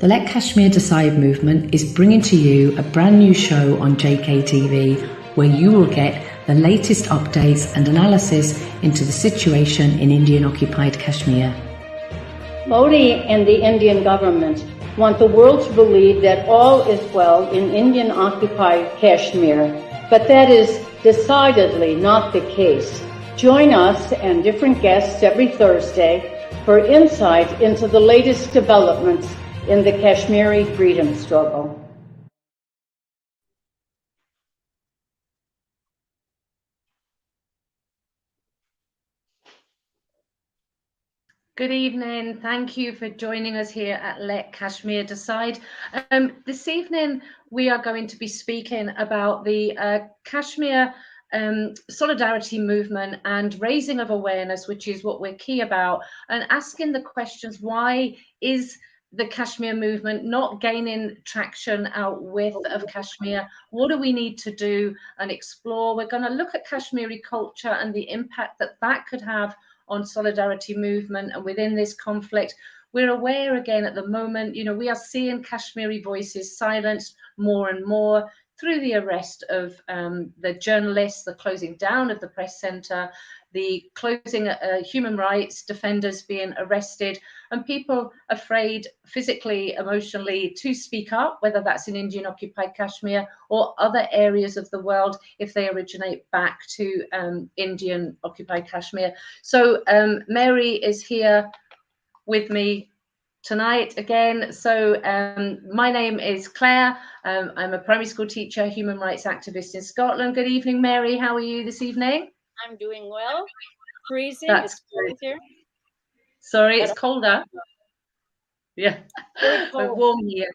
The Let Kashmir Decide movement is bringing to you a brand new show on JKTV where you will get the latest updates and analysis into the situation in Indian Occupied Kashmir. Modi and the Indian government want the world to believe that all is well in Indian Occupied Kashmir, but that is decidedly not the case. Join us and different guests every Thursday for insight into the latest developments in the Kashmiri freedom struggle. Good evening. Thank you for joining us here at Let Kashmir Decide. This evening, we are going to be speaking about the Kashmir solidarity movement and raising of awareness, which is what we're key about, and asking the questions, why is the Kashmir movement not gaining traction out with of Kashmir? What do we need to do and explore? We're going to look at Kashmiri culture and the impact that that could have on solidarity movement and within this conflict. We're aware again at the moment, we are seeing Kashmiri voices silenced more and more through the arrest of the journalists, the closing down of the press centre, the closing human rights defenders being arrested, and people afraid physically, emotionally to speak up, whether that's in Indian Occupied Kashmir or other areas of the world if they originate back to Indian Occupied Kashmir. So Mary is here with me tonight again. So my name is Claire. I'm a primary school teacher, human rights activist in Scotland. Good evening, Mary. How are you this evening? I'm doing well. Freezing. That's it's cold here. Sorry, it's colder. Yeah, warm here.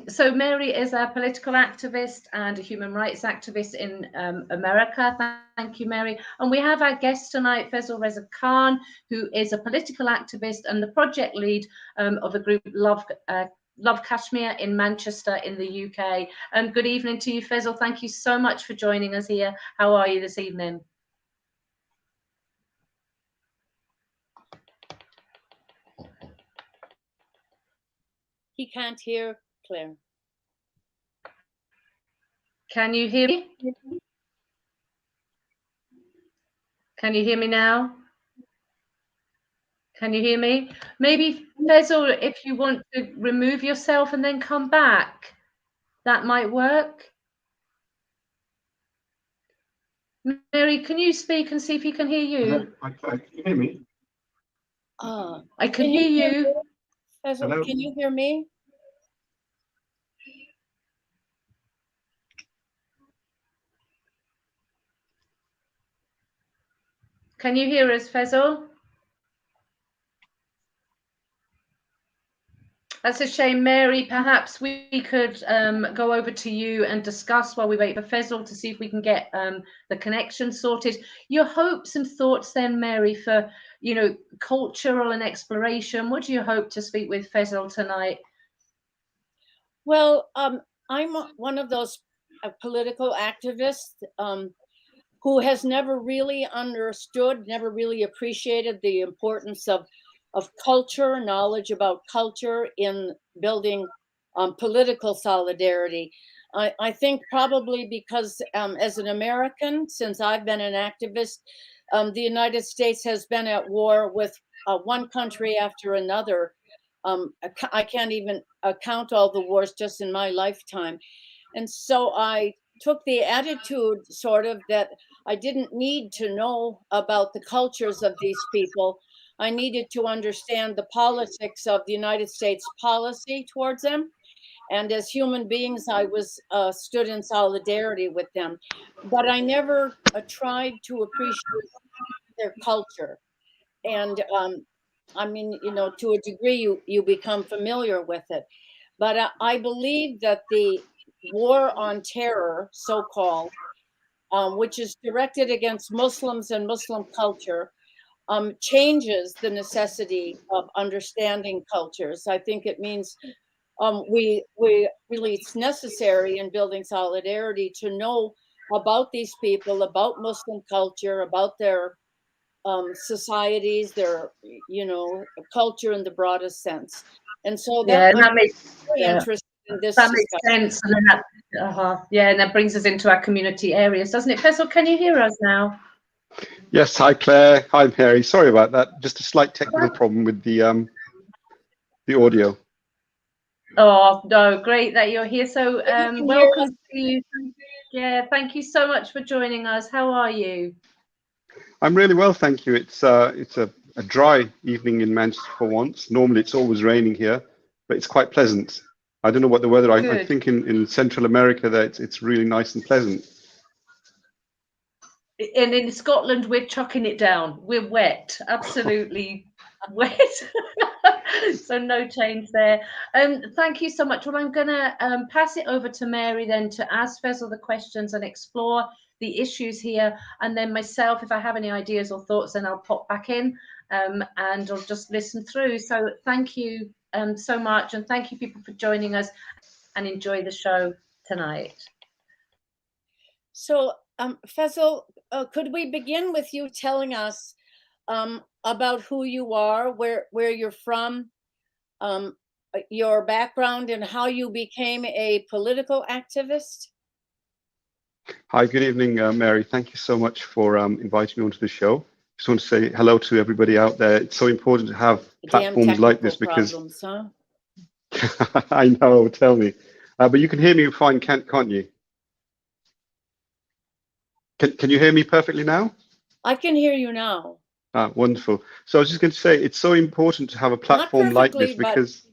So Mary is a political activist and a human rights activist in America. Thank you, Mary. And we have our guest tonight, Fesl Reza-Khan, who is a political activist and the project lead of a group, Love Kashmir in Manchester in the UK. And good evening to you, Fesl. Thank you so much for joining us here. How are you this evening? He can't hear Claire. Can you hear me? Can you hear me now? Can you hear me? Maybe, Fesl, if you want to remove yourself and then come back, that might work. Mary, can you speak and see if he can hear you? Can you hear me? I can hear you. Hello? Can you hear me? Can you hear us, Fesl? That's a shame, Mary. Perhaps we could go over to you and discuss while we wait for Fesl to see if we can get the connection sorted. Your hopes and thoughts then, Mary, for cultural and exploration. What do you hope to speak with Fesl tonight? Well, I'm one of those political activists who has never really understood, never really appreciated the importance of culture, knowledge about culture in building political solidarity. I think probably because as an American, since I've been an activist, the United States has been at war with one country after another. I can't even count all the wars just in my lifetime. And so I took the attitude sort of that I didn't need to know about the cultures of these people. I needed to understand the politics of the United States policy towards them. And as human beings, I was stood in solidarity with them. But I never tried to appreciate their culture. And I mean, to a degree, you become familiar with it. But I believe that the war on terror, so-called, which is directed against Muslims and Muslim culture, changes the necessity of understanding cultures. I think it means we really, it's necessary in building solidarity to know about these people, about Muslim culture, about their societies, their, you know, culture in the broadest sense. And so yeah, that, and that makes very interested in this that discussion. makes sense. And then that, yeah, and that brings us into our community areas, doesn't it? Fesl, can you hear us now? Yes, hi Claire, hi Mary. Sorry about that. Just a slight technical problem with the audio. Oh no, great that you're here. So welcome to you. Yeah, thank you so much for joining us. How are you? I'm really well, thank you. It's a dry evening in Manchester for once. Normally it's always raining here, but it's quite pleasant. I don't know what the weather. I think in Central America that it's really nice and pleasant. And in Scotland, we're chucking it down. We're wet, absolutely wet. So no change there. Thank you so much. Well, I'm going to pass it over to Mary then to ask Fesl the questions and explore the issues here. And then myself, if I have any ideas or thoughts, then I'll pop back in and I'll just listen through. So thank you so much. And thank you people for joining us, and enjoy the show tonight. So Fesl, could we begin with you telling us about who you are, where you're from, your background, and how you became a political activist? Hi, good evening, Mary. Thank you so much for inviting me onto the show. Just want to say hello to everybody out there. It's so important to have platforms like this because problems, huh? I know, tell me. But you can hear me fine, can't you? Can you hear me perfectly now? I can hear you now. Ah, wonderful. So I was just going to say, it's so important to have a platform like this because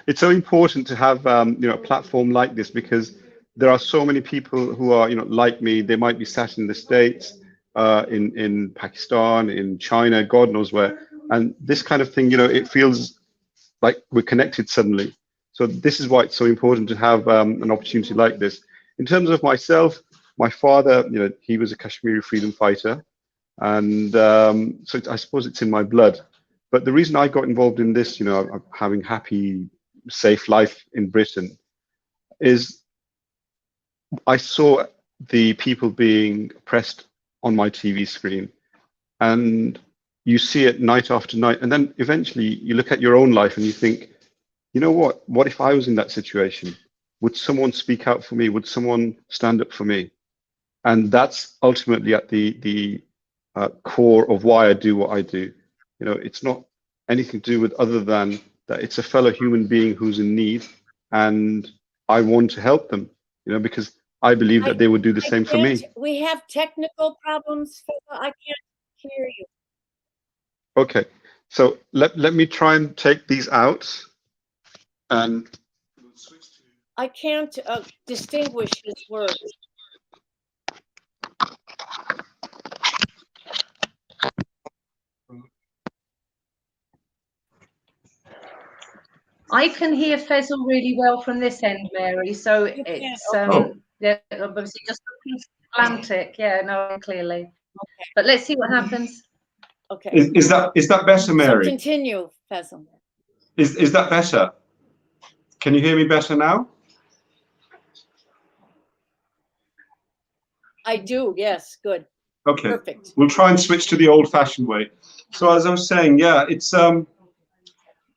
it's so important to have you know, a platform like this because there are so many people who are, you know, like me. They might be sat in the States, in Pakistan, in China, God knows where. And this kind of thing, you know, it feels like we're connected suddenly. So this is why it's so important to have an opportunity like this. In terms of myself, my father, you know, he was a Kashmiri freedom fighter. And so I suppose it's in my blood. But the reason I got involved in this, you know, having happy, safe life in Britain, is I saw the people being oppressed on my TV screen. And you see it night after night. And then eventually you look at your own life and you think, you know what if I was in that situation? Would someone speak out for me? Would someone stand up for me? And that's ultimately at the core of why I do what I do. You know, it's not anything to do with other than that it's a fellow human being who's in need, and I want to help them. You know, because I believe that they would do the same for me. We have technical problems. I can't hear you. Okay, so let me try and take these out, and I can't distinguish his words. I can hear Fesl really well from this end, Mary. So it's yeah, obviously just Atlantic. Yeah, no, clearly. Okay. But let's see what happens. Okay. Is that better, Mary? So continue, Fesl. Is that better? Can you hear me better now? I do. Yes. Good. Okay. Perfect. We'll try and switch to the old-fashioned way. So as I was saying, yeah, it's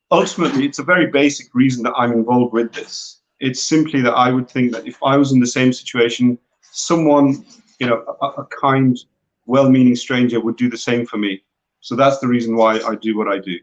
ultimately it's a very basic reason that I'm involved with this. It's simply that I would think that if I was in the same situation, someone, you know, a kind, well-meaning stranger would do the same for me. So that's the reason why I do what I do.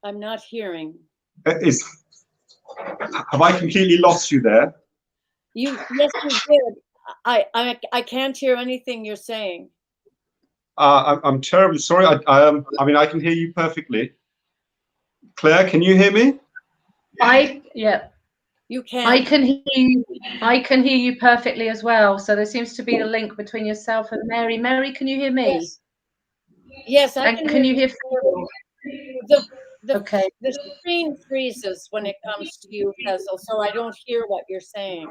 I'm not hearing. Have I completely lost you there? Yes, you did. I can't hear anything you're saying. I'm terribly sorry. I mean, I can hear you perfectly. Claire, can you hear me? Yeah. You can. I can hear you. I can hear you perfectly as well. So there seems to be a link between yourself and Mary. Mary, can you hear me? Yes, I can. Can you hear? Okay. The screen freezes when it comes to you, Fesl, so I don't hear what you're saying.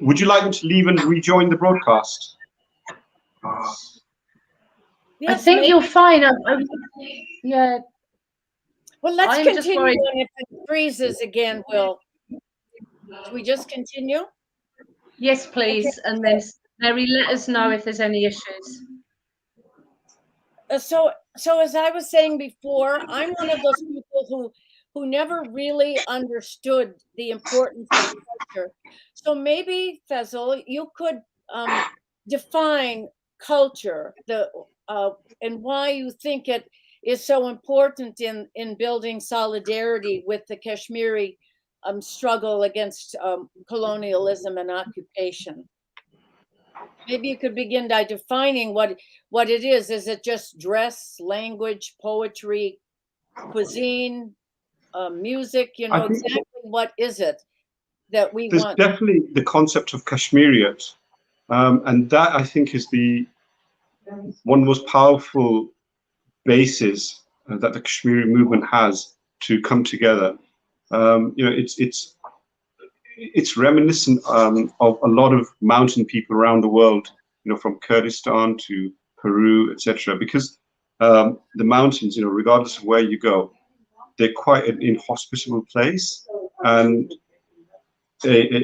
Would you like me to leave and rejoin the broadcast? Yes, I think maybe. you're fine. Yeah. Well, let's I'm continue, just worried. and if it freezes again, should we just continue? Yes, please. Okay. And then Mary, let us know if there's any issues. So as I was saying before, I'm one of those people who never really understood the importance of culture. So maybe, Fesl, you could define culture, and why you think it is so important in building solidarity with the Kashmiri struggle against colonialism and occupation. Maybe you could begin by defining what it is. Is it just dress, language, poetry, cuisine, music? You know, exactly what is it that we There's want? definitely the concept of Kashmiriyat, and that I think is one of the most powerful bases that the Kashmiri movement has to come together. It's reminiscent of a lot of mountain people around the world, from Kurdistan to Peru, etc. Because the mountains, regardless of where you go, they're quite an inhospitable place, and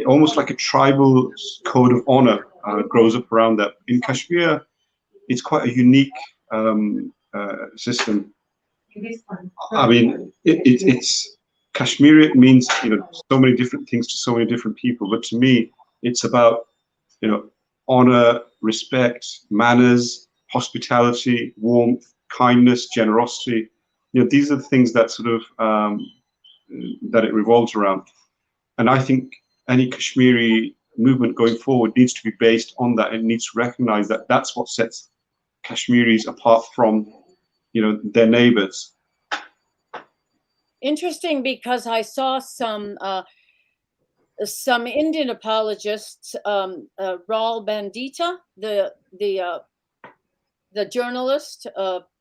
almost like a tribal code of honor grows up around that. In Kashmir, it's quite a unique system. I mean, it's Kashmiri means so many different things to so many different people, but to me, it's about honor, respect, manners, hospitality, warmth, kindness, generosity. These are the things that sort of that it revolves around, and I think any Kashmiri movement going forward needs to be based on that. It needs to recognize that that's what sets Kashmiris apart from their neighbors. Interesting, because I saw some Indian apologists, Raul Bandita, the journalist,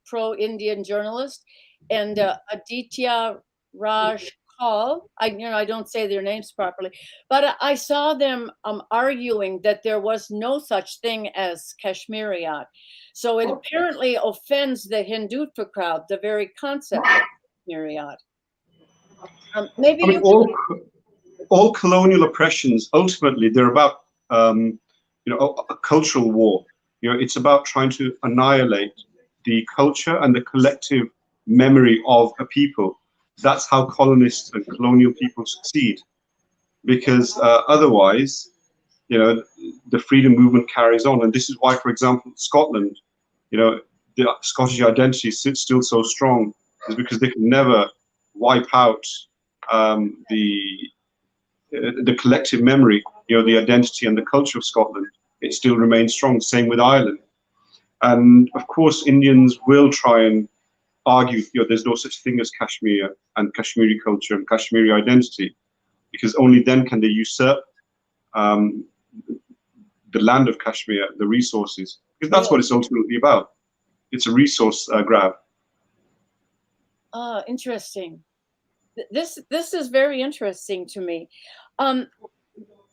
pro-Indian journalist, and Aditya Raj Kaul. I don't say their names properly, but I saw them arguing that there was no such thing as Kashmiriyat. So it apparently offends the Hindutva crowd, the very concept of Kashmiriyat. Maybe I mean, all colonial oppressions, ultimately, they're about a cultural war. It's about trying to annihilate the culture and the collective memory of a people. That's how colonists and colonial people succeed, because otherwise, the freedom movement carries on. And this is why, for example, Scotland, the Scottish identity is still so strong, is because they can never wipe out the collective memory, the identity and the culture of Scotland. It still remains strong. Same with Ireland. And of course, Indians will try and argue, there's no such thing as Kashmir and Kashmiri culture and Kashmiri identity, because only then can they usurp the land of Kashmir, the resources, because that's what it's ultimately about. It's a resource grab. Interesting. This is very interesting to me.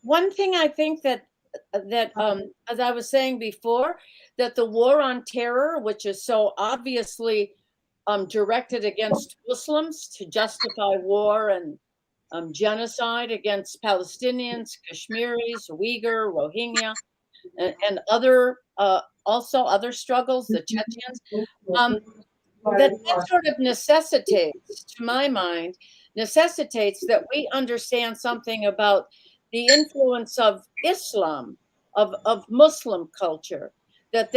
One thing I think that as I was saying before, that the war on terror, which is so obviously directed against Muslims to justify war and genocide against Palestinians, Kashmiris, Uyghur, Rohingya, and other also other struggles, the Chechens, that sort of necessitates, to my mind, that we understand something about the influence of Islam, of Muslim culture, that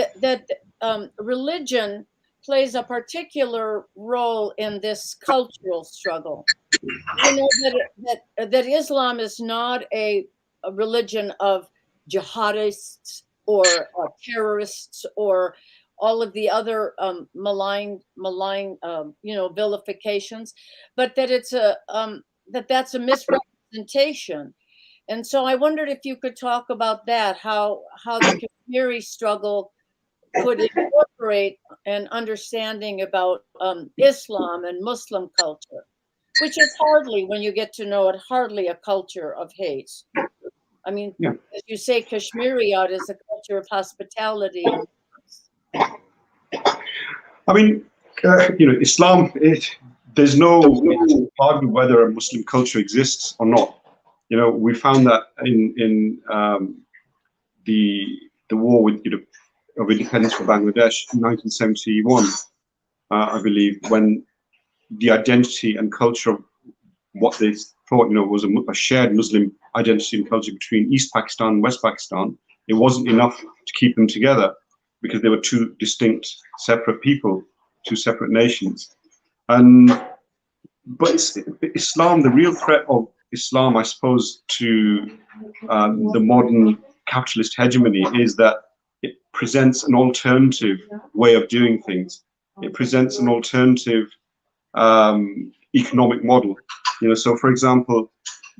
religion plays a particular role in this cultural struggle. That Islam is not a religion of jihadists or terrorists or all of the other malign vilifications, but that it's that's a misrepresentation. And so I wondered if you could talk about that, how the Kashmiri struggle could incorporate an understanding about Islam and Muslim culture, which is hardly, when you get to know it, hardly a culture of hate. I mean, as you say, Kashmiriyat is a culture of hospitality. I mean, Islam, there's no argument whether a Muslim culture exists or not. We found that in the war with, of independence for Bangladesh in 1971, I believe, when the identity and culture of what they thought, was a shared Muslim identity and culture between East Pakistan and West Pakistan, it wasn't enough to keep them together because they were two distinct, separate people, two separate nations. But Islam, the real threat of Islam, I suppose, to the modern capitalist hegemony is that it presents an alternative way of doing things. It presents an alternative economic model. So for example,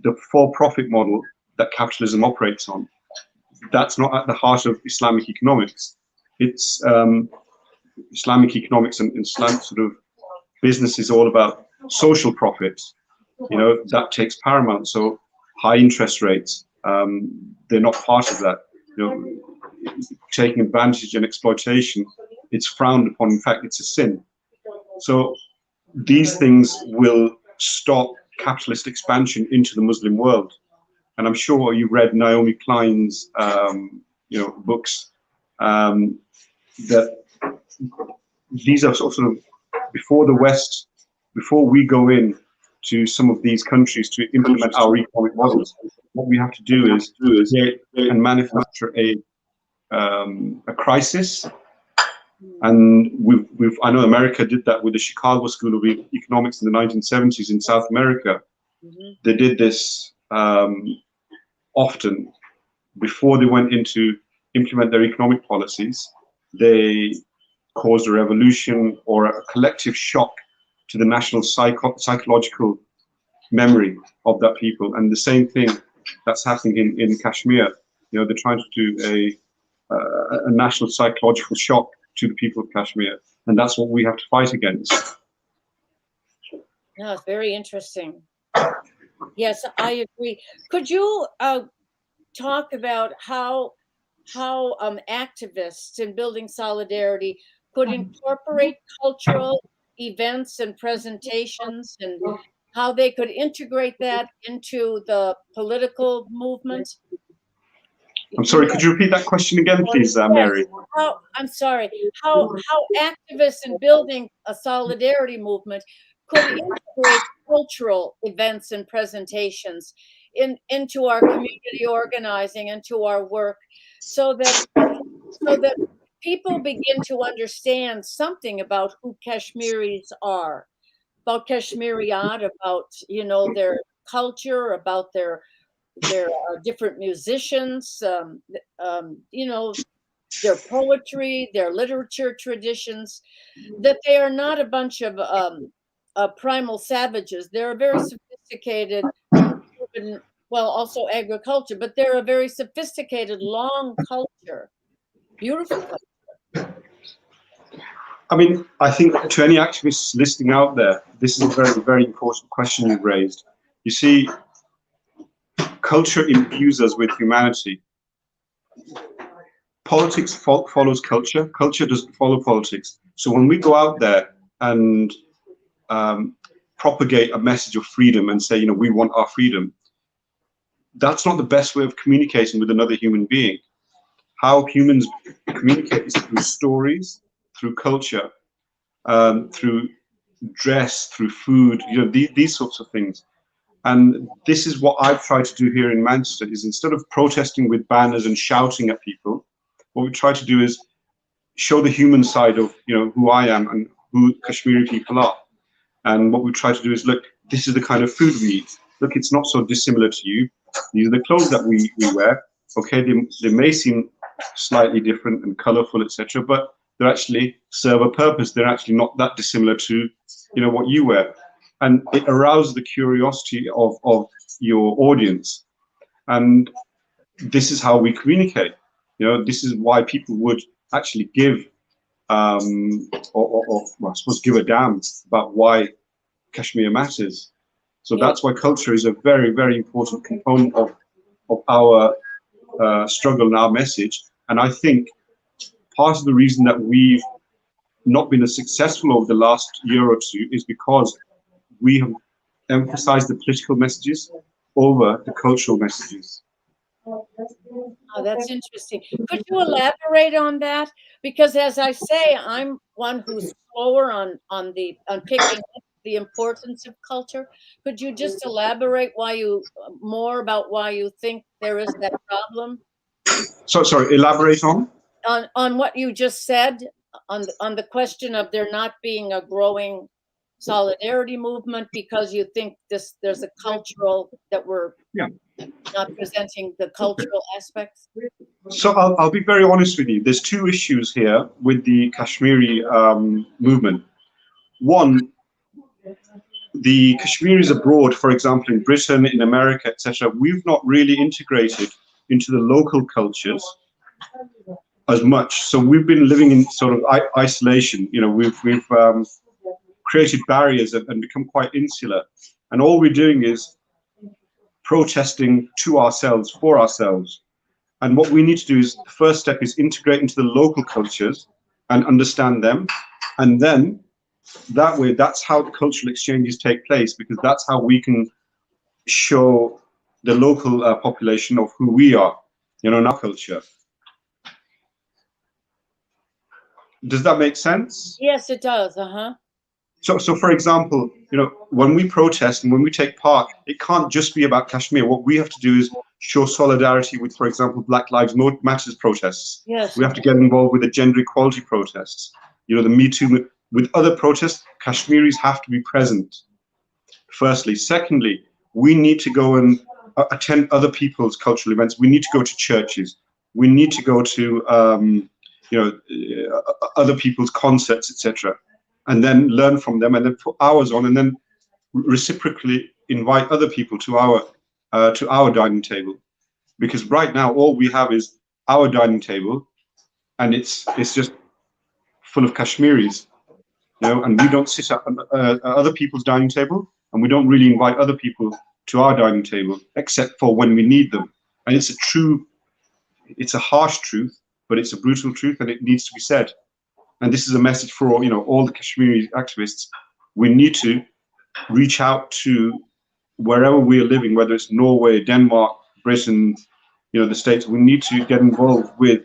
the for-profit model that capitalism operates on, that's not at the heart of Islamic economics. It's Islamic economics and Islamic sort of business is all about social profit. That takes paramount. So high interest rates, they're not part of that. Taking advantage and exploitation, it's frowned upon. In fact, it's a sin. So these things will stop capitalist expansion into the Muslim world. And I'm sure you read Naomi Klein's, books, that these are sort of before we go in to some of these countries to implement our economic models, what we have to do is create and manufacture a crisis. And I know America did that with the Chicago School of Economics in the 1970s in South America. They did this often before they went into implement their economic policies. They caused a revolution or a collective shock to the national psychological memory of that people. And the same thing that's happening in Kashmir. They're trying to do a national psychological shock to the people of Kashmir, and that's what we have to fight against. No, it's very interesting. Yes, I agree. Could you talk about how activists in building solidarity could incorporate cultural events and presentations, and how they could integrate that into the political movement? I'm sorry, could you repeat that question again, please, Mary? I'm sorry. How activists in building a solidarity movement could integrate cultural events and presentations into our community organizing, into our work, so that people begin to understand something about who Kashmiris are, about Kashmiriyat, about their culture, about their different musicians, their poetry, their literature traditions, that they are not a bunch of primal savages. They're a very sophisticated, also agriculture, but they're a very sophisticated, long culture, beautiful culture. I mean, I think to any activists listening out there, this is a very, very important question you've raised. You see, culture imbues us with humanity. Politics follows culture. Culture doesn't follow politics. So when we go out there and propagate a message of freedom and say, we want our freedom, that's not the best way of communicating with another human being. How humans communicate is through stories, through culture, through dress, through food, these sorts of things. And this is what I've tried to do here in Manchester, is instead of protesting with banners and shouting at people, what we try to do is show the human side of, who I am and who Kashmiri people are. And what we try to do is, look, this is the kind of food we eat. Look, it's not so dissimilar to you. These are the clothes that we wear. Okay, they may seem slightly different and colorful, etc., but they actually serve a purpose. They're actually not that dissimilar to, what you wear. And it arouses the curiosity of your audience. And this is how we communicate. This is why people would actually give, I suppose, give a damn about why Kashmir matters. So that's why culture is a very, very important component of our struggle and our message. And I think part of the reason that we've not been as successful over the last year or two is because we have emphasized the political messages over the cultural messages. Oh, that's interesting. Could you elaborate on that? Because as I say, I'm one who's slower on picking up the importance of culture. Could you just elaborate more about why you think there is that problem? So sorry, elaborate on what you just said on the question of there not being a growing solidarity movement because you think there's a cultural that we're not presenting the cultural aspects. So I'll be very honest with you. There's two issues here with the Kashmiri movement. One, the Kashmiris abroad, for example, in Britain, in America, etc., we've not really integrated into the local cultures as much. So we've been living in sort of isolation. You know, we've created barriers and become quite insular. And all we're doing is protesting to ourselves, for ourselves. And what we need to do is, the first step is integrate into the local cultures and understand them. And then that way, that's how the cultural exchanges take place, because that's how we can show the local population of who we are, you know, in our culture. Does that make sense? Yes, it does. So for example, you know, when we protest and when we take part, it can't just be about Kashmir. What we have to do is show solidarity with, for example, Black Lives Matter protests. Yes. We have to get involved with the gender equality protests. You know, the Me Too. With other protests, Kashmiris have to be present, firstly. Secondly, we need to go and attend other people's cultural events. We need to go to churches. We need to go to, other people's concerts, etc., and then learn from them, and then put ours on, and then reciprocally invite other people to our dining table. Because right now all we have is our dining table, and it's just full of Kashmiris, you know, and we don't sit at other people's dining table, and we don't really invite other people to our dining table except for when we need them. And it's a harsh truth, but it's a brutal truth, and it needs to be said. And this is a message for, you know, all the Kashmiri activists. We need to reach out to wherever we are living, whether it's Norway, Denmark, Britain, you know, the States. We need to get involved with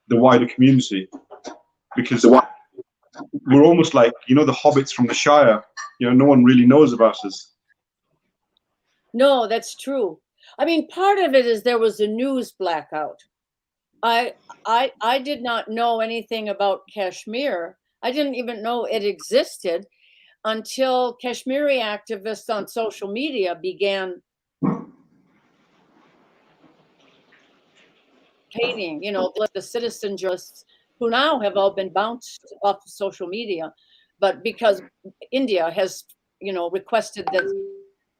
the wider community, because we're almost like, you know, the hobbits from the Shire. You know, no one really knows about us. No, that's true. I mean, part of it is there was a news blackout. I did not know anything about Kashmir. I didn't even know it existed until Kashmiri activists on social media began hating, you know, the citizen journalists who now have all been bounced off of social media. But because India has, you know, requested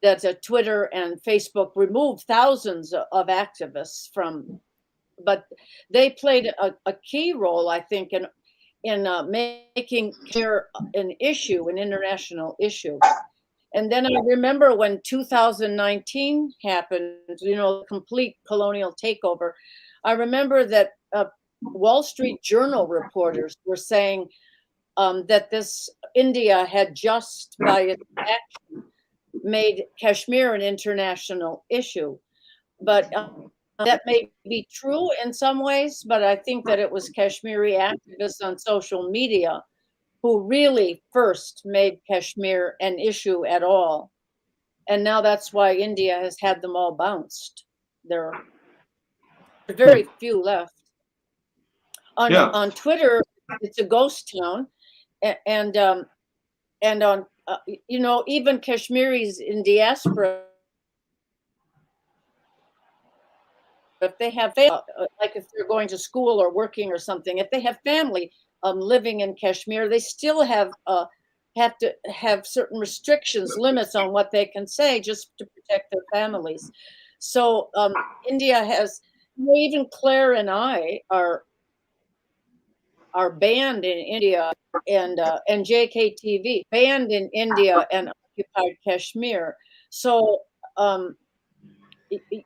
that Twitter and Facebook remove thousands of activists from, but they played a key role, I think, in making here an international issue. And then I remember when 2019 happened, you know, complete colonial takeover. I remember that Wall Street Journal reporters were saying that India had just by its action made Kashmir an international issue. But that may be true in some ways, but I think that it was Kashmiri activists on social media who really first made Kashmir an issue at all. And now that's why India has had them all bounced. There are very few left. On Twitter, it's a ghost town. And on, you know, even Kashmiris in diaspora, if they have, like if they're going to school or working or something, if they have family living in Kashmir, they still have to have certain restrictions, limits on what they can say just to protect their families. So India has, even Claire and I are banned in India, and JKTV banned in India and occupied Kashmir. So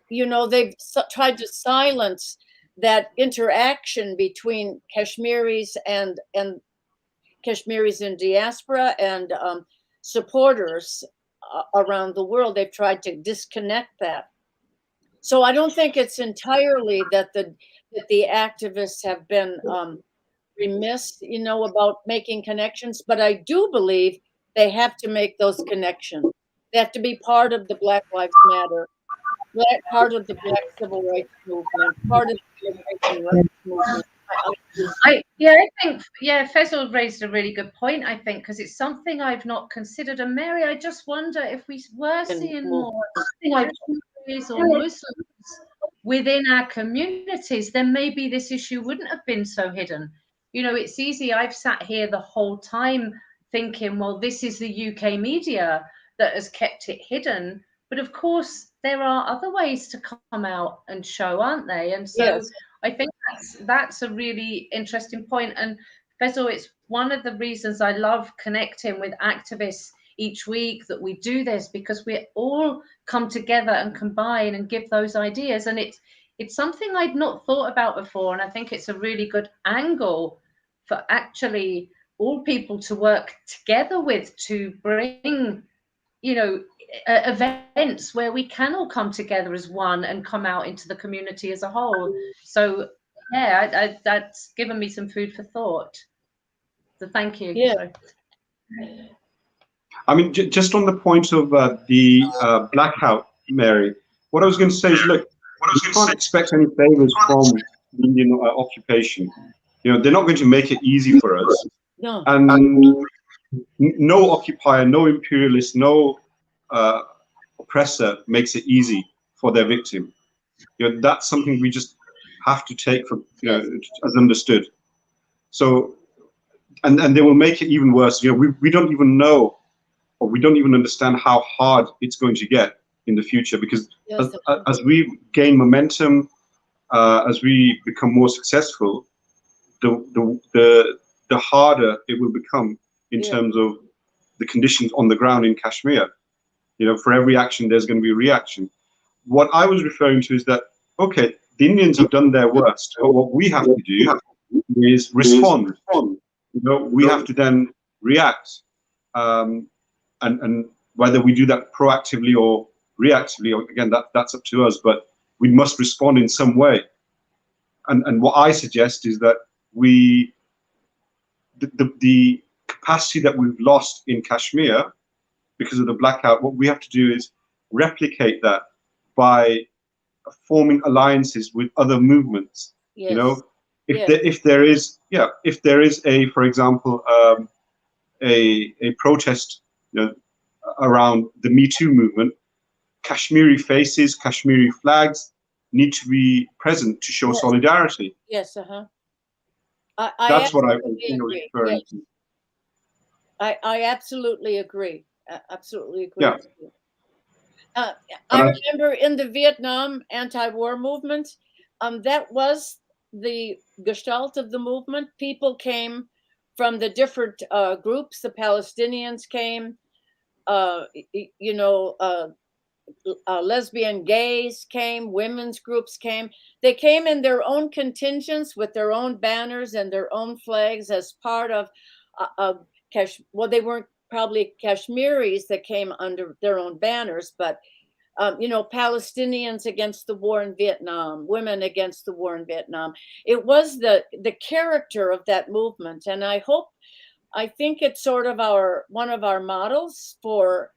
you know, they've tried to silence that interaction between Kashmiris and Kashmiris in diaspora and supporters around the world. They've tried to disconnect that. So I don't think it's entirely that the activists have been remiss, you know, about making connections, but I do believe they have to make those connections. They have to be part of the Black Lives Matter, part of the Black Civil Rights Movement, part of the immigration rights movement. I think Fesl raised a really good point, I think, because it's something I've not considered. And Mary, I just wonder if we were seeing more Kashmiris or Muslims within our communities, then maybe this issue wouldn't have been so hidden. You know, it's easy. I've sat here the whole time thinking, well, this is the UK media that has kept it hidden. But of course, there are other ways to come out and show, aren't they? And so yes. I think that's a really interesting point. And Fesl, it's one of the reasons I love connecting with activists each week that we do this, because we all come together and combine and give those ideas. And it's something I'd not thought about before. And I think it's a really good angle for actually all people to work together with, to bring, you know, events where we can all come together as one and come out into the community as a whole. So yeah, that's given me some food for thought. So thank you. Yeah. Sorry. I mean, just on the point of the blackout, Mary, what I was going to say is, look, we can't expect any favors from the Indian occupation. You know, they're not going to make it easy for us. No. And no occupier, no imperialist, no oppressor makes it easy for their victim. You know, that's something we just have to take for, you know, as understood. So, and they will make it even worse. You know, we don't even know, or we don't even understand how hard it's going to get in the future, because as we gain momentum, as we become more successful, the harder it will become in terms of the conditions on the ground in Kashmir. You know, for every action, there's going to be a reaction. What I was referring to is that, okay, the Indians have done their worst, but what we have to do is respond. You know, we have to then react, and whether we do that proactively or reactively, again, that's up to us. But we must respond in some way. And what I suggest is that the capacity that we've lost in Kashmir because of the blackout, what we have to do is replicate that by forming alliances with other movements. Yes. You know, if there is a, for example, a protest, you know, around the Me Too movement, Kashmiri faces, Kashmiri flags need to be present to show solidarity. Yes, That's what I was referring to. I absolutely agree. Absolutely agree. Yeah. I remember in the Vietnam anti-war movement, that was the gestalt of the movement. People came from the different groups. The Palestinians came, you know, lesbian gays came, women's groups came. They came in their own contingents with their own banners and their own flags as part of well, they weren't probably Kashmiris that came under their own banners, but you know, Palestinians against the war in Vietnam, women against the war in Vietnam. It was the character of that movement, and I think it's sort of one of our models for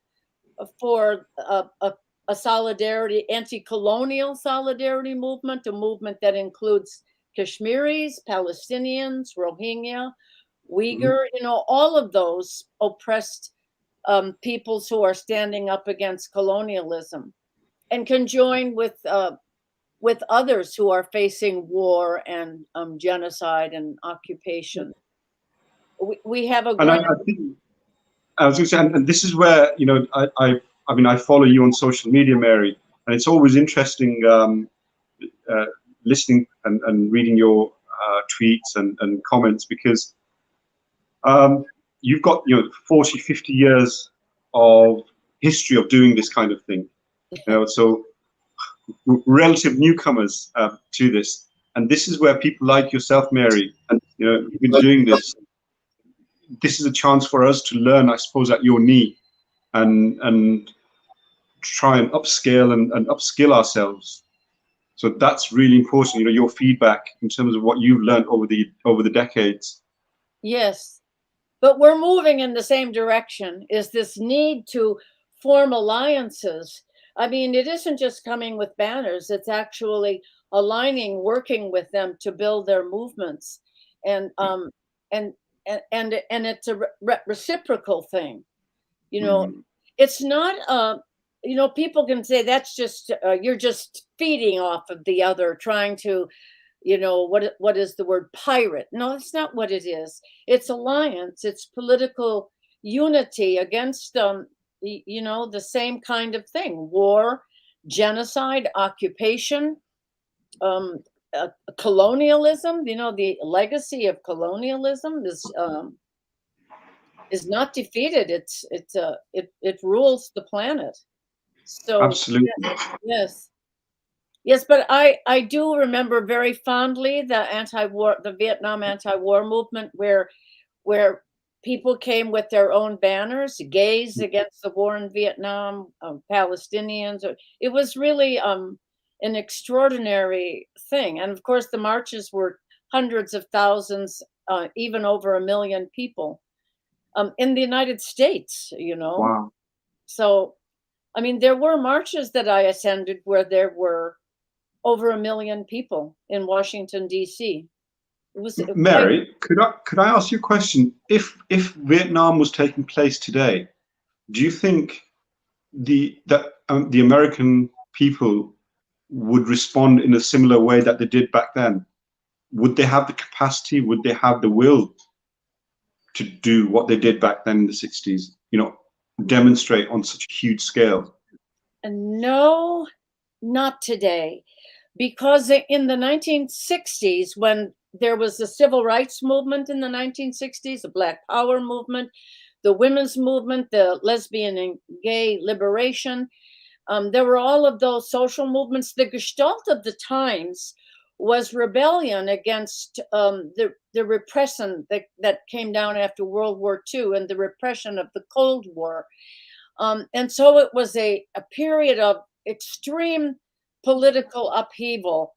a solidarity, anti-colonial solidarity movement, a movement that includes Kashmiris, Palestinians, Rohingya, Uyghur, you know, all of those oppressed peoples who are standing up against colonialism, and can join with others who are facing war and genocide and occupation. We have a great. I was going to say, and this is where, you know, I mean, I follow you on social media, Mary, and it's always interesting listening and reading your tweets and comments, because you've got, you know, 40, 50 years of history of doing this kind of thing, you know, so relative newcomers to this. And this is where people like yourself, Mary, and, you know, you've been doing this. this is a chance for us to learn, I suppose, at your knee, and try and upscale and upskill ourselves. So that's really important, you know, your feedback in terms of what you've learned over the decades. Yes, but we're moving in the same direction, is this need to form alliances. I mean, it isn't just coming with banners, it's actually aligning, working with them to build their movements. And and it's a reciprocal thing. You know, it's not you know, people can say that's just you're just feeding off of the other, trying to, you know, what is the word, pirate? No, it's not what it is. It's alliance. It's political unity against you know, the same kind of thing: war, genocide, occupation, colonialism. You know, the legacy of colonialism is not defeated. It rules the planet. So Absolutely. yes. Yes, but I do remember very fondly the Vietnam anti-war movement, where people came with their own banners, gays against the war in Vietnam, Palestinians. It was really an extraordinary thing, and of course the marches were hundreds of thousands, even over 1 million people in the United States. You know, Wow. so I mean, there were marches that I attended where there were over 1 million people in Washington, D.C. It was Mary, could I ask you a question? If Vietnam was taking place today, do you think the American people would respond in a similar way that they did back then? Would they have the capacity? Would they have the will to do what they did back then in the 60s? You know, demonstrate on such a huge scale? No, not today. Because in the 1960s, when there was the civil rights movement in the 1960s, the Black Power movement, the women's movement, the lesbian and gay liberation, there were all of those social movements. The gestalt of the times was rebellion against the repression that came down after World War II and the repression of the Cold War. And so it was a period of extreme political upheaval.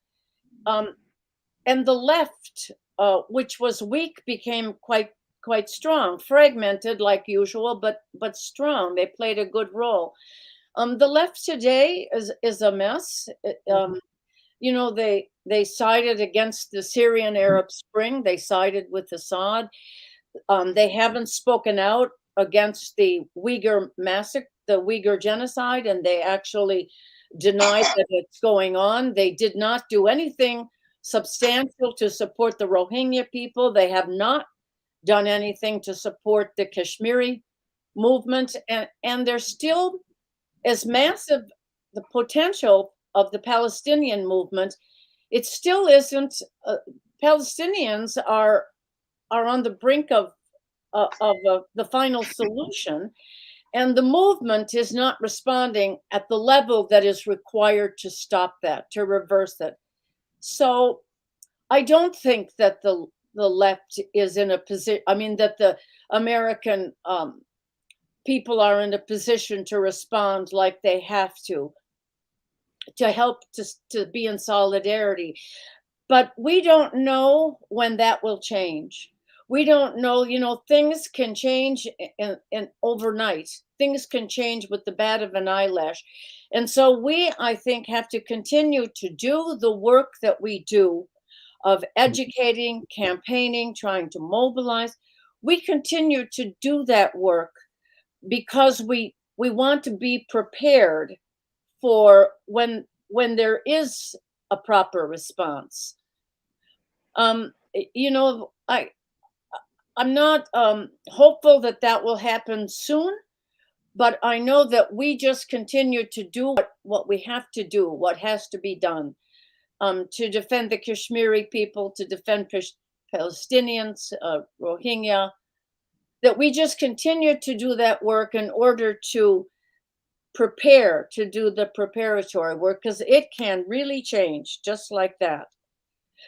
And the left, which was weak, became quite strong, fragmented like usual, but strong. They played a good role. The left today is a mess. You know, they sided against the Syrian Arab Spring. They sided with Assad. They haven't spoken out against the Uyghur massacre, the Uyghur genocide, and they actually denied that it's going on. They did not do anything substantial to support the Rohingya people. They have not done anything to support the Kashmiri movement, and they're still as massive, the potential of the Palestinian movement. It still isn't. Palestinians are on the brink of the final solution, and the movement is not responding at the level that is required to stop that, to reverse it. So I don't think that the left is in a position, I mean, that the American people are in a position to respond like they have to help to be in solidarity. But we don't know when that will change. We don't know, you know, things can change in overnight. Things can change with the bat of an eyelash. And so we, I think, have to continue to do the work that we do of educating, campaigning, trying to mobilize. We continue to do that work because we want to be prepared for when there is a proper response. You know, I'm not hopeful that will happen soon, but I know that we just continue to do what we have to do, what has to be done, to defend the Kashmiri people, to defend Palestinians, Rohingya, that we just continue to do that work in order to prepare, to do the preparatory work, because it can really change just like that.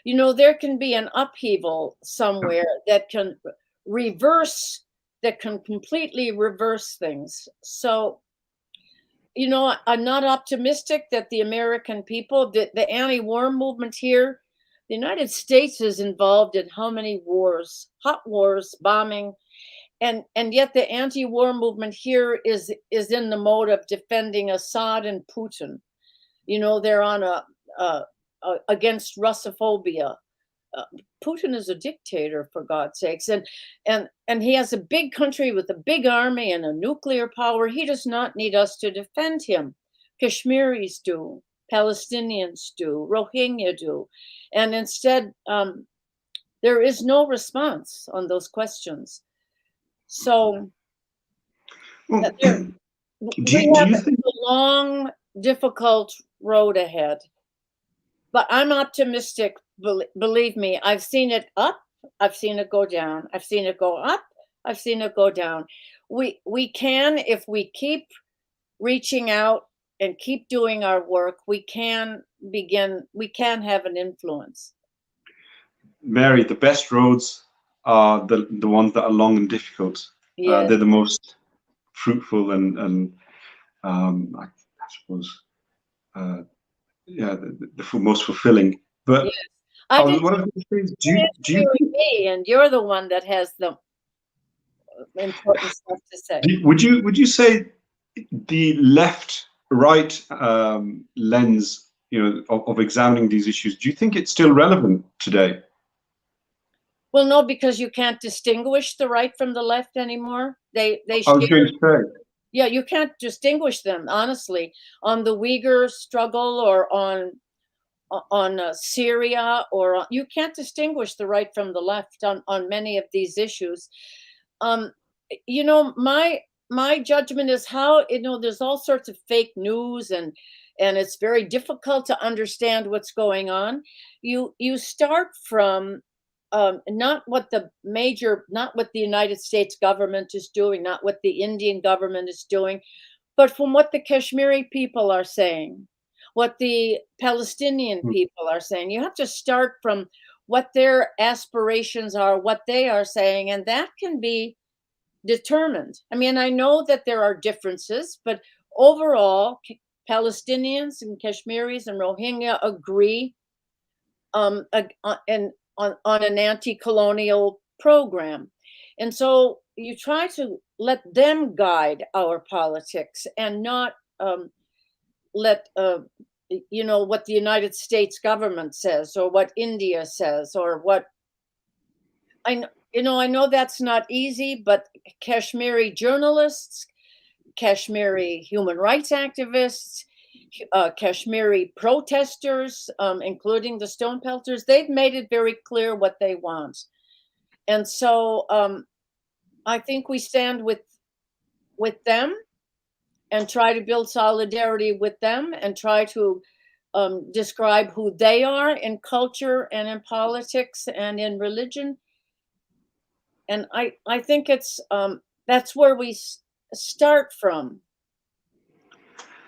You know, there can be an upheaval somewhere that can that can completely reverse things. So, you know, I'm not optimistic that the American people, the anti-war movement here, the United States is involved in how many wars, hot wars, bombing, and yet the anti-war movement here is in the mode of defending Assad and Putin. You know, they're on a against Russophobia. Putin is a dictator, for God's sakes, and he has a big country with a big army and a nuclear power. He does not need us to defend him. Kashmiris do, Palestinians do, Rohingya do, and instead there is no response on those questions. So Well, we have a long, difficult road ahead. But I'm optimistic. Believe me, I've seen it up, I've seen it go down, I've seen it go up, I've seen it go down. We can, if we keep reaching out and keep doing our work, we can have an influence. Mary, the best roads are the ones that are long and difficult. Yes. They're the most fruitful and I suppose yeah, the most fulfilling. But yes. I was one of the things. Do you me, and you're the one that has the important stuff to say. Would you say the left-right lens, you know, of examining these issues, do you think it's still relevant today? Well, no, because you can't distinguish the right from the left anymore. They I was going to say. Yeah, you can't distinguish them, honestly, on the Uyghur struggle or on Syria, or you can't distinguish the right from the left on many of these issues. You know, my judgment is how, you know, there's all sorts of fake news and it's very difficult to understand what's going on. You start from not what the United States government is doing, not what the Indian government is doing, but from what the Kashmiri people are saying, what the Palestinian people are saying. You have to start from what their aspirations are, what they are saying, and that can be determined. I mean, I know that there are differences, but overall, Palestinians and Kashmiris and Rohingya agree on an anti-colonial program. And so you try to let them guide our politics and not let, you know, what the United States government says or what India says or what, I know that's not easy, but Kashmiri journalists, Kashmiri human rights activists, Kashmiri protesters, including the stone pelters, they've made it very clear what they want. And so I think we stand with them and try to build solidarity with them and try to describe who they are in culture and in politics and in religion. And I think it's that's where we start from.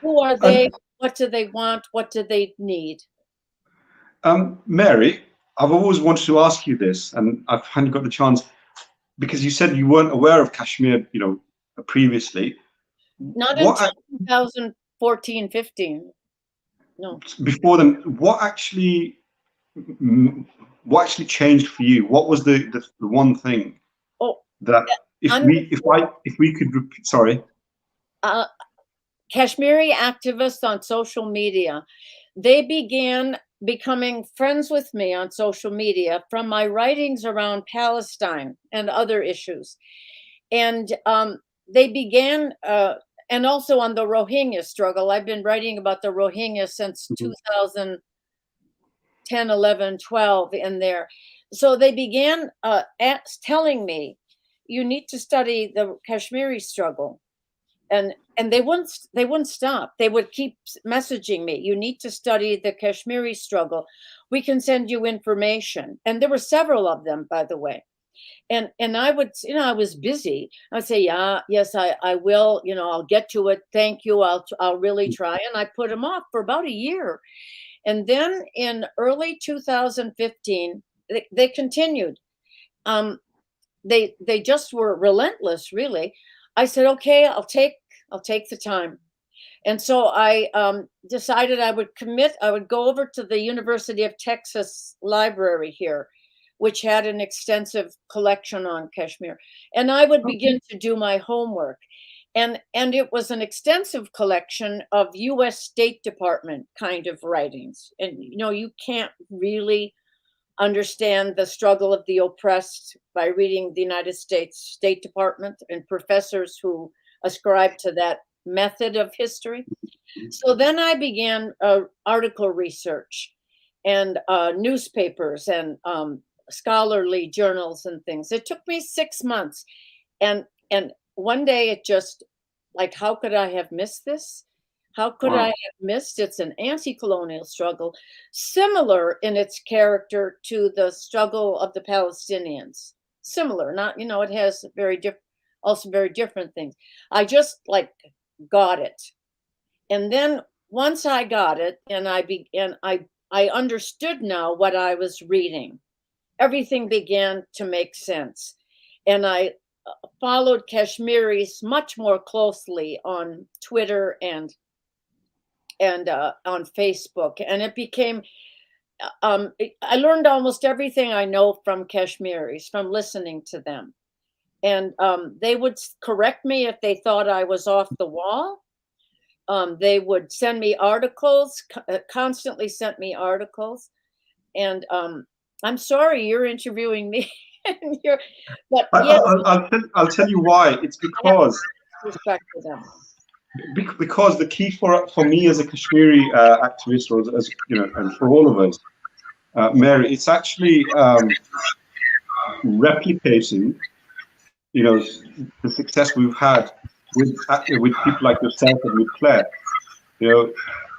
Who are they? What do they want? What do they need? Mary, I've always wanted to ask you this, and I've finally got the chance, because you said you weren't aware of Kashmir, you know, previously. Not until 2014, 15. No. Before then, what actually changed for you? What was the one thing that if we could repeat, sorry. Kashmiri activists on social media, they began becoming friends with me on social media from my writings around Palestine and other issues. And they began, and also on the Rohingya struggle. I've been writing about the Rohingya since 2010, 11, 12 in there. So they began telling me, you need to study the Kashmiri struggle. And they wouldn't stop. They would keep messaging me. You need to study the Kashmiri struggle. We can send you information. And there were several of them, by the way. And I would, you know, I was busy. I'd say, yeah, yes, I will. You know, I'll get to it. Thank you. I'll really try. And I put them off for about a year. And then in early 2015, they continued. they just were relentless, really. I said, okay, I'll take the time. And so I decided I would go over to the University of Texas library here, which had an extensive collection on Kashmir. And I would begin to do my homework. And it was an extensive collection of US State Department kind of writings. And, you can't really understand the struggle of the oppressed by reading the United States State Department and professors who ascribe to that method of history. So then I began article research and newspapers and scholarly journals and things. It took me 6 months, and one day it just, like, how could I have missed this? How could I have missed? It's an anti-colonial struggle, similar in its character to the struggle of the Palestinians. Similar, not, it has also very different things. I just got it. And then once I got it and I understood now what I was reading, everything began to make sense. And I followed Kashmiris much more closely on Twitter and on Facebook. And it became, I learned almost everything I know from Kashmiris, from listening to them. And they would correct me if they thought I was off the wall. They would send me articles, constantly sent me articles. And I'm sorry, you're interviewing me. But yes, I'll tell you why. It's because respect to them. Because the key for me as a Kashmiri activist, or as and for all of us, Mary, it's actually replicating, the success we've had with people like yourself and with Claire,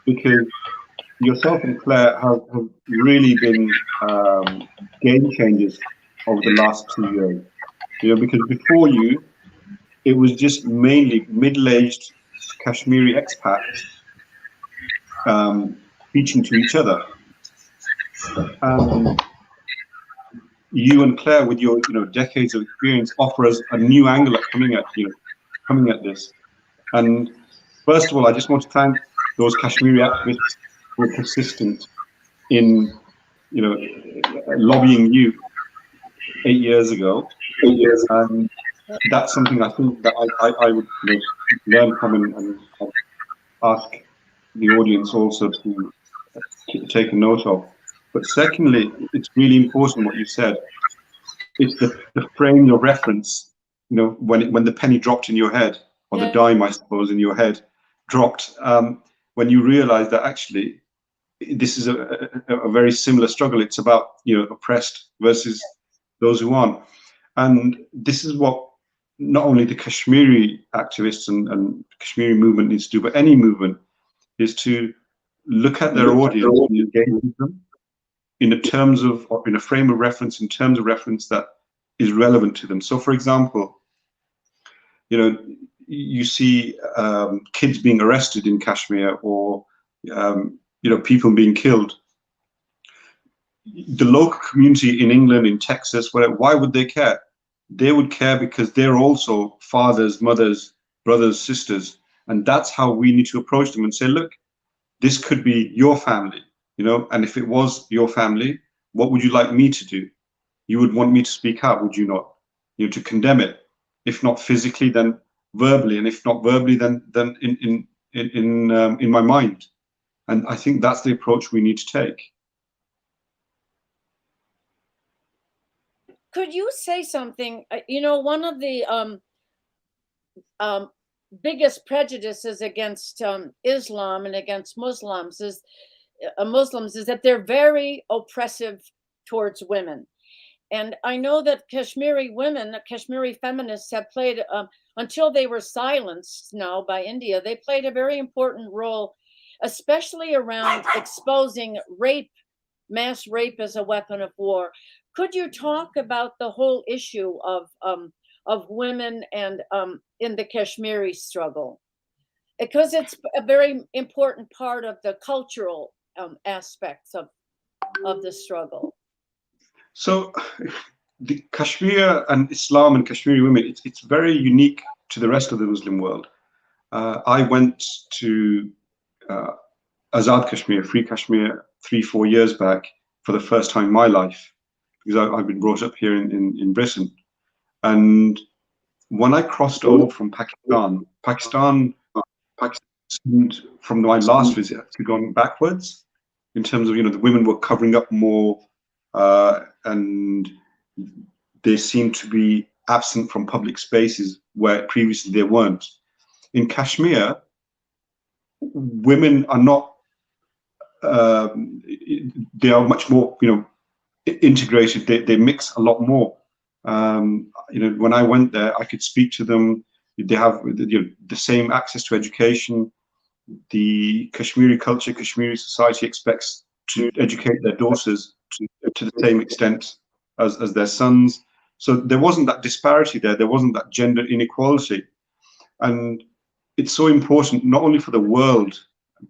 because yourself and Claire have really been game changers over the last 2 years. Because before you, it was just mainly middle-aged Kashmiri expats preaching to each other. You and Claire, with your decades of experience, offer us a new angle at coming at this. And first of all, I just want to thank those Kashmiri activists who were persistent in lobbying you 8 years ago. And that's something I think that I would learn from and ask the audience also to take a note of. But secondly, it's really important what you said. It's the frame of reference, when the penny dropped in your head, or the dime, I suppose, in your head dropped, when you realize that actually this is a very similar struggle. It's about, oppressed versus those who aren't. And this is what not only the Kashmiri activists and Kashmiri movement needs to do, but any movement, is to look at their audience and engage with them in a frame of reference, in terms of reference that is relevant to them. So, for example, you see kids being arrested in Kashmir, or people being killed. The local community in England, in Texas, why would they care? They would care because they're also fathers, mothers, brothers, sisters. And that's how we need to approach them and say, look, this could be your family, and if it was your family, what would you like me to do? You would want me to speak out, would you not? To condemn it, if not physically, then verbally, and if not verbally, then in my mind. And I think that's the approach we need to take. Could you say something? One of the biggest prejudices against Islam and against Muslims is that they're very oppressive towards women. And I know that Kashmiri women, Kashmiri feminists, have played, until they were silenced now by India, they played a very important role, especially around exposing rape, mass rape as a weapon of war. Could you talk about the whole issue of women and in the Kashmiri struggle? Because it's a very important part of the cultural aspects of the struggle. So the Kashmir and Islam and Kashmiri women, it's very unique to the rest of the Muslim world. I went to Azad Kashmir, Free Kashmir, 3-4 years back for the first time in my life, because I've been brought up here in Britain. And when I crossed over from Pakistan seemed, from my last visit, to going backwards in terms of, the women were covering up more, and they seemed to be absent from public spaces where previously they weren't. In Kashmir, women are not, they are much more, integrated. They mix a lot more. When I went there, I could speak to them. They have the same access to education. The Kashmiri culture, Kashmiri society expects to educate their daughters to the same extent as their sons. So there wasn't that disparity there. There wasn't that gender inequality. And it's so important, not only for the world,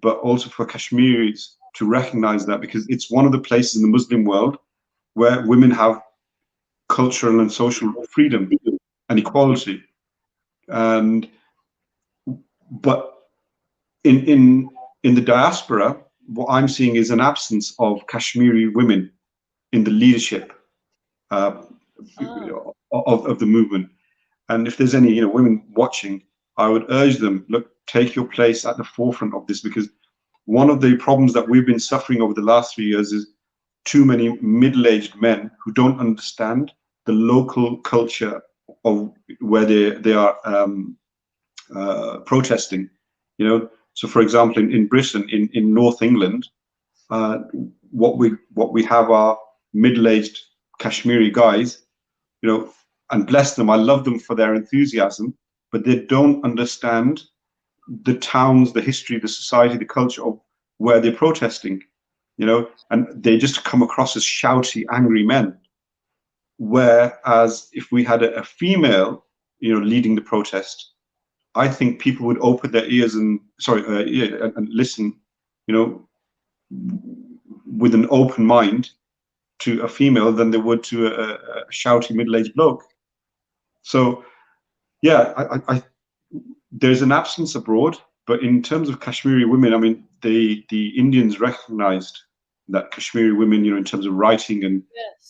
but also for Kashmiris to recognize that, because it's one of the places in the Muslim world where women have cultural and social freedom and equality. But in the diaspora, what I'm seeing is an absence of Kashmiri women in the leadership of the movement. And if there's any women watching, I would urge them, look, take your place at the forefront of this, because one of the problems that we've been suffering over the last 3 years is too many middle-aged men who don't understand the local culture of where they are protesting. So for example, in Britain, in North England, what we have are middle-aged Kashmiri guys, and bless them, I love them for their enthusiasm, but they don't understand the towns, the history, the society, the culture of where they're protesting, and they just come across as shouty, angry men. Whereas if we had a female, leading the protest, I think people would open their ears and listen, with an open mind to a female than they would to a shouty middle-aged bloke. So, yeah, I there's an absence abroad, but in terms of Kashmiri women, I mean, the Indians recognized that Kashmiri women, in terms of writing and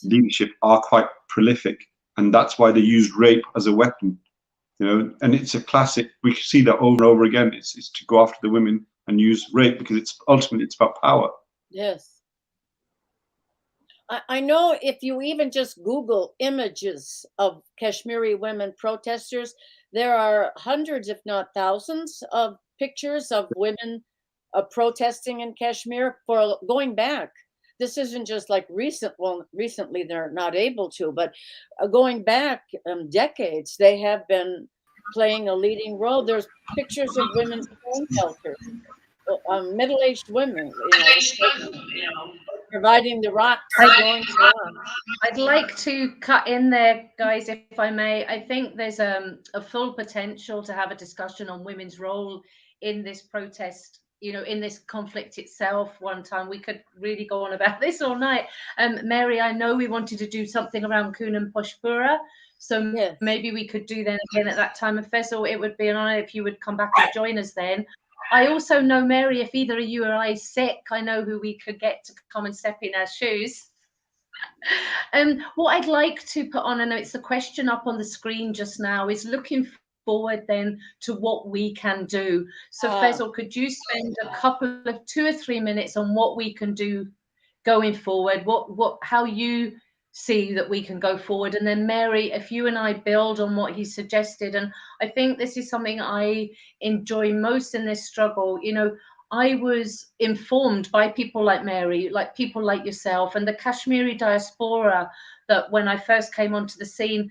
leadership, are quite prolific, and that's why they used rape as a weapon. And it's a classic. We see that over and over again. It's to go after the women and use rape, because it's ultimately about power. Yes. I know if you even just Google images of Kashmiri women protesters, there are hundreds, if not thousands, of pictures of women protesting in Kashmir for going back. This isn't just like recent. Well, recently they're not able to, but going back decades, they have been playing a leading role. There's pictures of women's phone shelters, middle-aged women, providing the rocks. I'd like to cut in there, guys, if I may. I think there's a full potential to have a discussion on women's role in this protest, in this conflict itself. One time we could really go on about this all night. Mary, I know we wanted to do something around Kun and Poshpura, so yes, maybe we could do that again at that time. And Fesl, it would be an honor if you would come back and join us then. I also know, Mary, if either of you or I is sick, I know who we could get to come and step in our shoes. What I'd like to put on, and it's a question up on the screen just now, is looking forward then to what we can do. So Fesl, could you spend a couple of 2 or 3 minutes on what we can do going forward, how you see that we can go forward? And then Mary, if you and I build on what he suggested, and I think this is something I enjoy most in this struggle. I was informed by people like Mary, like people like yourself, and the Kashmiri diaspora that when I first came onto the scene,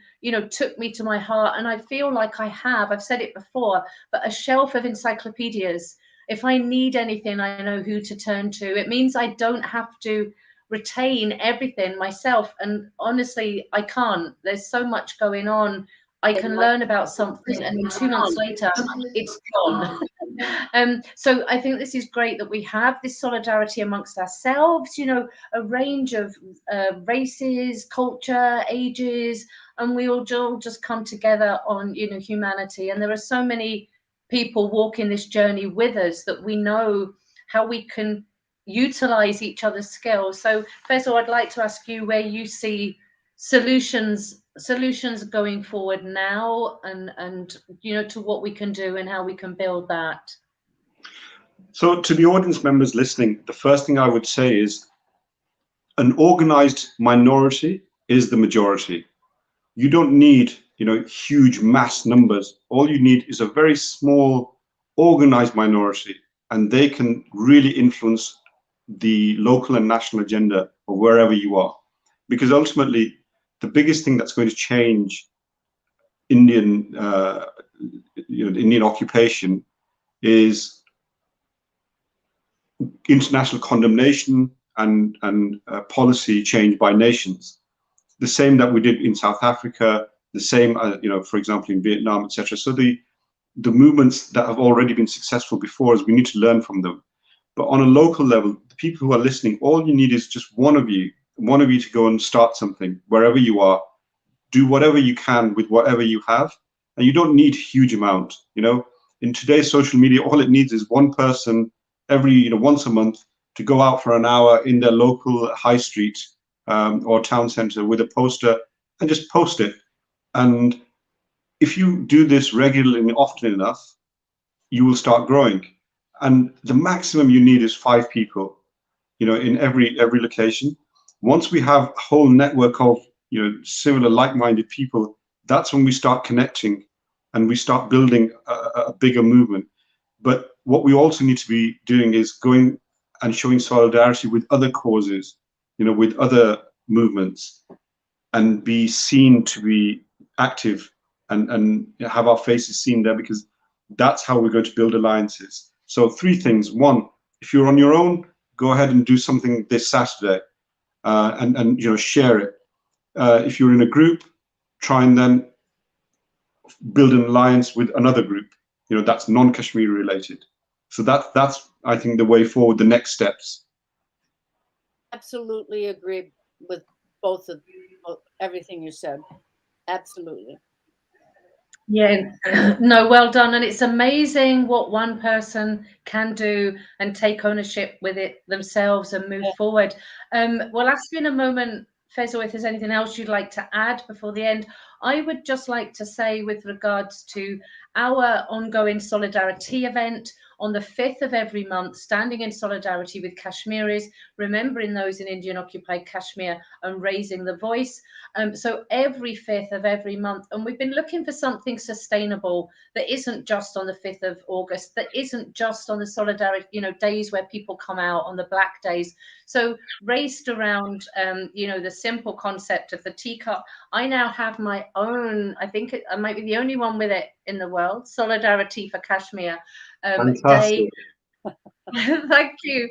took me to my heart. And I feel like I've said it before, but a shelf of encyclopedias. If I need anything, I know who to turn to. It means I don't have to retain everything myself. And honestly, I can't. There's so much going on. I can learn about something, and then 2 months later, it's gone. So I think this is great that we have this solidarity amongst ourselves, you know, a range of races, culture, ages, and we all just come together on, you know, humanity. And there are so many people walking this journey with us that we know how we can utilize each other's skills. So Fesl, I'd like to ask you where you see solutions going forward now, and you know, to what we can do and how we can build that. So to the audience members listening, the first thing I would say is an organized minority is the majority. You don't need, you know, huge mass numbers. All you need is a very small organized minority, and they can really influence the local and national agenda of wherever you are. Because ultimately, the biggest thing that's going to change Indian, you know, the Indian occupation is international condemnation and policy change by nations. The same that we did in South Africa, the same, you know, for example, in Vietnam, etc. So the movements that have already been successful before us, we need to learn from them. But on a local level, the people who are listening, all you need is just one of you to go and start something wherever you are. Do whatever you can with whatever you have, and you don't need huge amount. You know, in today's social media, all it needs is one person every, you know, once a month to go out for an hour in their local high street or town center with a poster and just post it. And if you do this regularly and often enough, you will start growing. And the maximum you need is 5 people, you know, in every location. Once we have a whole network of, you know, similar like-minded people, that's when we start connecting and we start building a bigger movement. But what we also need to be doing is going and showing solidarity with other causes, you know, with other movements, and be seen to be active and have our faces seen there, because that's how we're going to build alliances. So 3 things. 1, if you're on your own, go ahead and do something this Saturday and you know, share it. If you're in a group, try and then build an alliance with another group, you know, that's non-Kashmiri related. So that's I think the way forward, the next steps. Absolutely agree with both of everything you said. Absolutely. Yeah, no, well done. And it's amazing what one person can do and take ownership with it themselves and move forward. We'll ask you in a moment, Fesl, if there's anything else you'd like to add before the end. I would just like to say, with regards to our ongoing solidarity event on the 5th of every month, standing in solidarity with Kashmiris, remembering those in Indian Occupied Kashmir and raising the voice. So every 5th of every month, and we've been looking for something sustainable that isn't just on the 5th of August, that isn't just on the solidarity, you know, days where people come out on the black days. So raised around, you know, the simple concept of the teacup. I now have my own, I think I might be the only one with it in the world, Solidarity for Kashmir day. Thank you.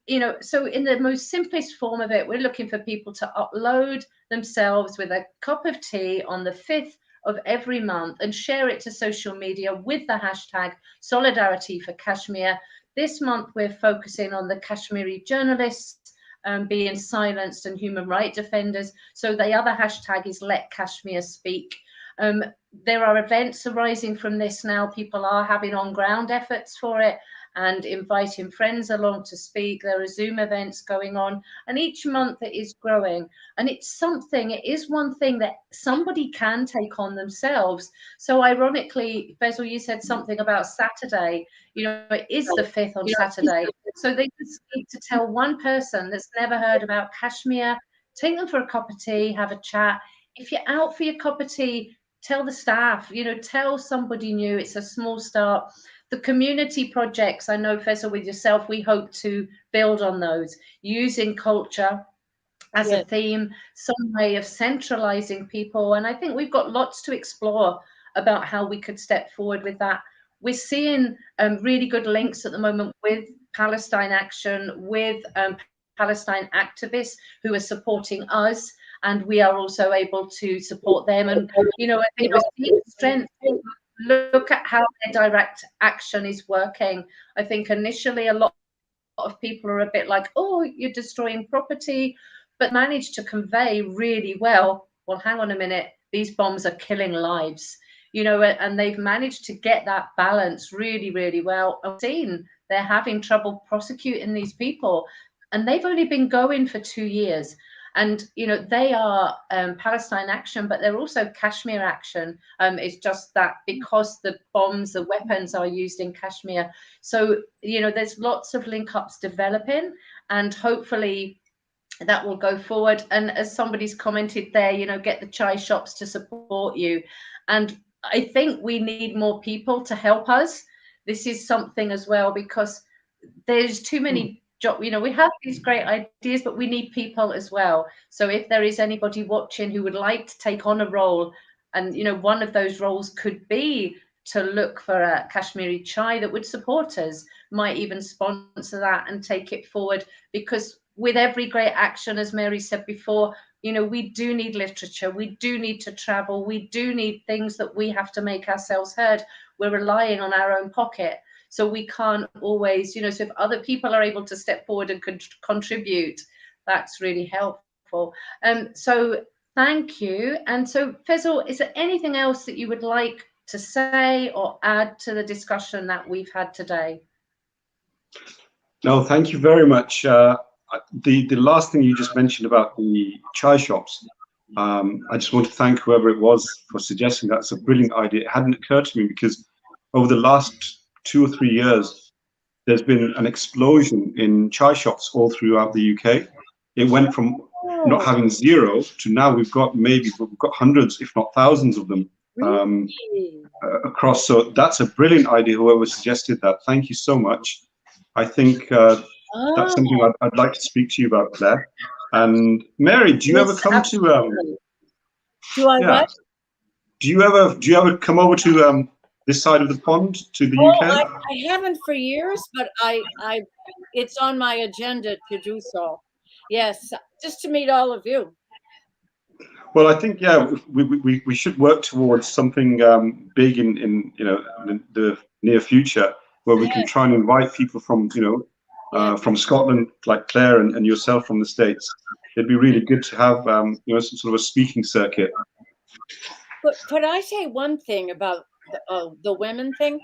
You know, so in the most simplest form of it, we're looking for people to upload themselves with a cup of tea on the 5th of every month and share it to social media with the hashtag Solidarity for Kashmir. This month, we're focusing on the Kashmiri journalists being silenced and human rights defenders. So the other hashtag is Let Kashmir Speak. There are events arising from this now. People are having on-ground efforts for it and inviting friends along to speak. There are Zoom events going on, and each month it is growing. And it is one thing that somebody can take on themselves. So ironically, Fesl, you said something about Saturday. You know, it is the 5th on Saturday. So they just need to tell one person that's never heard about Kashmir, take them for a cup of tea, have a chat. If you're out for your cup of tea, tell the staff, you know, tell somebody new. It's a small start. The community projects, I know, Fesl, with yourself, we hope to build on those, using culture as a theme, some way of centralizing people. And I think we've got lots to explore about how we could step forward with that. We're seeing really good links at the moment with Palestine Action, with Palestine activists who are supporting us, and we are also able to support them. And, you know, I think we're seeing strength look at how their direct action is working. I think initially a lot of people are a bit like, oh, you're destroying property, but managed to convey really well, hang on a minute, these bombs are killing lives, you know, and they've managed to get that balance really, really well. I've seen they're having trouble prosecuting these people, and they've only been going for 2 years. And, you know, they are Palestine Action, but they're also Kashmir Action. It's just that because the bombs, the weapons are used in Kashmir. So, you know, there's lots of link-ups developing, and hopefully that will go forward. And as somebody's commented there, you know, get the chai shops to support you. And I think we need more people to help us. This is something as well, because there's too many you know, we have these great ideas, but we need people as well. So if there is anybody watching who would like to take on a role, and, you know, one of those roles could be to look for a Kashmiri chai that would support us, might even sponsor that and take it forward. Because with every great action, as Mary said before, you know, we do need literature, we do need to travel, we do need things that we have to make ourselves heard. We're relying on our own pocket. So we can't always, you know, so if other people are able to step forward and contribute, that's really helpful. So thank you. And so, Fesl, is there anything else that you would like to say or add to the discussion that we've had today? No, thank you very much. The last thing you just mentioned about the chai shops, I just want to thank whoever it was for suggesting that's a brilliant idea. It hadn't occurred to me, because over the last 2 or 3 years, there's been an explosion in chai shops all throughout the UK. It went from not having zero to now we've got hundreds, if not thousands of them across. So that's a brilliant idea, whoever suggested that. Thank you so much. I think that's something I'd like to speak to you about, Claire. And Mary, do you ever come to what? Do you ever come over to this side of the pond, to the UK? I haven't for years, but it's on my agenda to do so. Yes, just to meet all of you. Well, I think, yeah, we should work towards something big in you know, the near future, where we can try and invite people from, you know, from Scotland, like Claire and yourself from the States. It'd be really good to have you know, some sort of a speaking circuit. But could I say one thing about the women thing?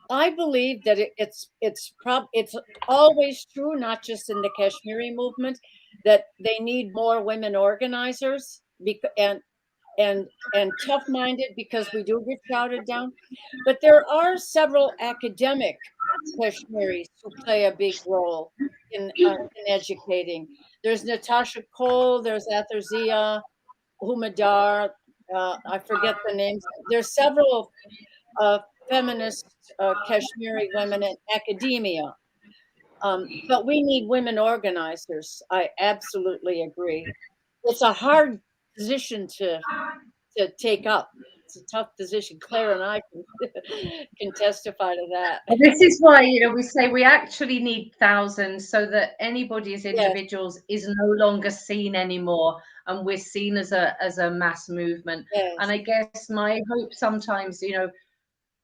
I believe that it's always true, not just in the Kashmiri movement, that they need more women organizers and tough-minded, because we do get shouted down. But there are several academic Kashmiris who play a big role in educating. There's Natasha Cole, there's Atherzia Humadar, I forget the names. There's several feminist Kashmiri women in academia. But we need women organizers. I absolutely agree. It's a hard position to take up. It's a tough position. Claire and I can testify to that. This is why, you know, we say we actually need thousands, so that anybody as individuals is no longer seen anymore, and we're seen as a mass movement. And I guess my hope sometimes, you know,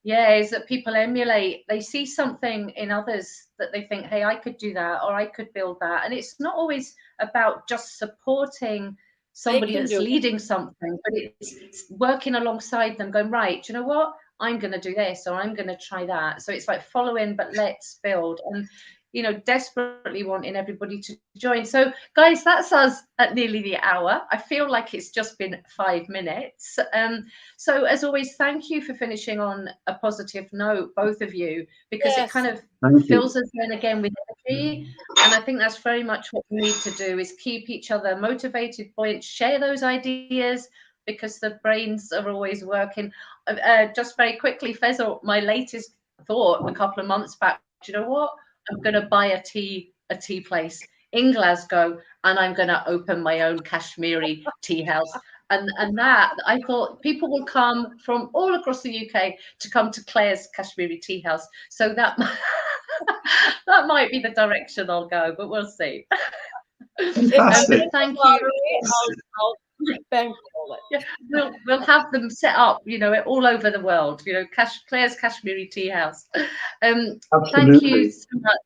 is that people emulate. They see something in others that they think, hey, I could do that, or I could build that. And it's not always about just supporting somebody that's leading something, but it's working alongside them, going, right, do you know what? I'm going to do this, or I'm going to try that. So it's like following, but let's build. And, you know, desperately wanting everybody to join. So, guys, that's us at nearly the hour. I feel like it's just been 5 minutes. So, as always, thank you for finishing on a positive note, both of you, because it kind of fills us in again with energy. And I think that's very much what we need to do, is keep each other motivated, buoyant, share those ideas, because the brains are always working. Just very quickly, Fesl, my latest thought a couple of months back, do you know what? I'm going to buy a tea place in Glasgow, and I'm going to open my own Kashmiri tea house. And that, I thought, people will come from all across the UK to come to Claire's Kashmiri tea house. So that that might be the direction I'll go, but we'll see. Fantastic. Thank you. Yeah, we'll have them set up, you know, all over the world. You know, Claire's Kashmiri Tea House. Thank you so much.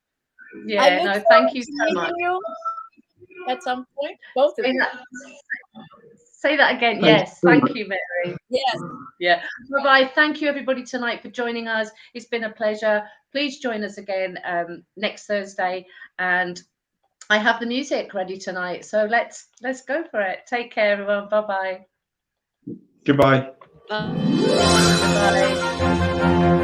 Yeah, no, thank you so much. You at some point, both of you. Say that again. Yes, thank you, Mary. Yes. Yeah. Bye-bye. Thank you, everybody, tonight for joining us. It's been a pleasure. Please join us again next Thursday. And I have the music ready tonight, so let's go for it. Take care, everyone. Bye-bye. Goodbye. Bye.